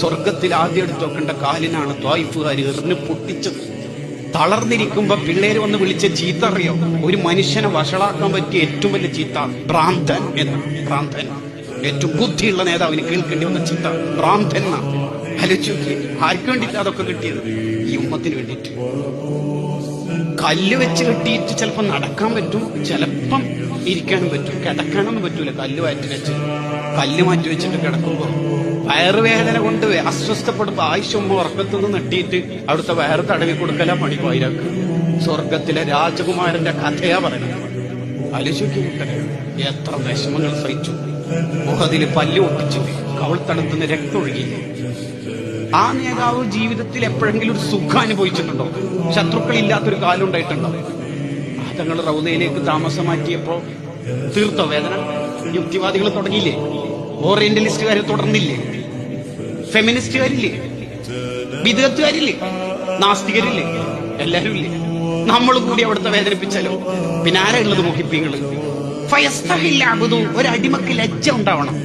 സ്വർഗത്തിൽ ആദ്യം എടുത്ത് വെക്കേണ്ട കാലിനാണ് ത്വായിഫുകാർ എറിഞ്ഞ് പൊട്ടിച്ചത്. തളർന്നിരിക്കുമ്പോ പിള്ളേര് വന്ന് വിളിച്ച ചീത്ത അറിയോ? ഒരു മനുഷ്യനെ വഷളാക്കാൻ പറ്റിയ ഏറ്റവും വലിയ ചീത്ത ഭ്രാന്തൻ എന്ന്. ഭ്രാന്തൻ, ഏറ്റവും ബുദ്ധിയുള്ള നേതാവിന് കേൾക്കേണ്ടി വന്ന ചീത്ത ഭ്രാന്തൻ എന്നാണ്. ആലോചിച്ചു, ആർക്ക് വേണ്ടിയിട്ട് അതൊക്കെ കിട്ടിയത്? ഈ ഉമ്മത്തിന് വേണ്ടിയിട്ട്. കല്ല് വെച്ച് കെട്ടിയിട്ട് ചിലപ്പോൾ നടക്കാൻ പറ്റും, ചിലപ്പം ഇരിക്കാനും പറ്റും, കിടക്കാനൊന്നും പറ്റൂല. കല്ല് മാറ്റി വെച്ച്, കല്ല് മാറ്റി വെച്ചിട്ട് കിടക്കുമ്പോ വയറുവേദന കൊണ്ട് അസ്വസ്ഥപ്പെടുമ്പോ ആവശ്യം ഉറക്കത്തുനിന്ന് നെട്ടിയിട്ട് അവിടുത്തെ വയറ് തടവി കൊടുക്കല പണി പോയിരാക്ക്. സ്വർഗത്തിലെ രാജകുമാരന്റെ കഥയാ പറയുന്നത്. ആലോചിക്കട്ടെ, എത്ര വിഷമങ്ങൾ സഹിച്ചു. മുഖത്തില് പല്ല് ഒട്ടിച്ച് കവിൾത്തടത്തുനിന്ന് രക്തം ഒഴുകിയില്ലേ. ആ നേതാവ് ജീവിതത്തിൽ എപ്പോഴെങ്കിലും ഒരു സുഖം അനുഭവിച്ചിട്ടുണ്ടോ? ശത്രുക്കളില്ലാത്തൊരു കാലം ഉണ്ടായിട്ടുണ്ടോ? തങ്ങൾ റൗദയിലേക്ക് താമസം മാറ്റിയപ്പോ തീർത്തോ വേദന? യുക്തിവാദികൾ തുടങ്ങിയില്ലേ? ഓറിയന്റലിസ്റ്റുകാർ തുടർന്നില്ലേ? ഫെമിനിസ്റ്റുകാരില്ലേ? വിദഗ്ധക്കാരില്ലേ? നാസ്തികരില്ലേ? എല്ലാരും ഇല്ലേ? നമ്മളും കൂടി അവിടുത്തെ വേദനിപ്പിച്ചാലോ? പിന്നെ ആരാ ഉള്ളത്? മുഹിപ്പിങ്ങള്. ഒരടിമക്ക് ലജ്ജ ഉണ്ടാവണം.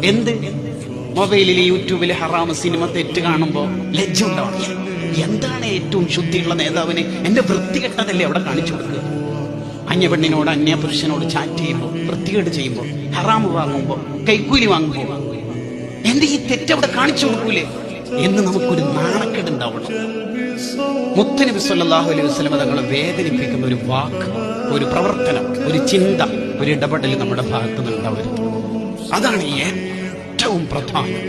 എന്ത്? മൊബൈലില് യൂട്യൂബില് ഹറാമ് സിനിമ തെറ്റ് കാണുമ്പോ ലജ്ജ ഉണ്ടാവണം. എന്താണ് ഏറ്റവും ശുദ്ധിയുള്ള നേതാവിന് എന്റെ വൃത്തികെട്ടതല്ലേ അവിടെ കാണിച്ചു കൊടുക്കുക? അന്യ പെണ്ണിനോട് അന്യ പുരുഷനോട് ചാറ്റ് ചെയ്യുമ്പോ, വൃത്തികേട് ചെയ്യുമ്പോ, ഹറാമ് വാങ്ങുമ്പോ, കൈക്കൂലി വാങ്ങുമ്പോ എന്റെ ഈ തെറ്റവിടെ കാണിച്ചു കൊടുക്കൂലേ എന്ന് നമുക്കൊരു നാണക്കേട് ഉണ്ടാവണം. മുത്തുനബി സല്ലല്ലാഹു അലൈഹി വസല്ലം തങ്ങളെ വേദനിപ്പിക്കുന്ന ഒരു വാക്ക്, ഒരു പ്രവർത്തനം, ഒരു ചിന്ത, ഒരു ഇടപെടൽ നമ്മുടെ ഭാഗത്ത് നിന്ന് ഉണ്ടാവരുത്. അതാണ് ഏറ്റവും പ്രധാനം.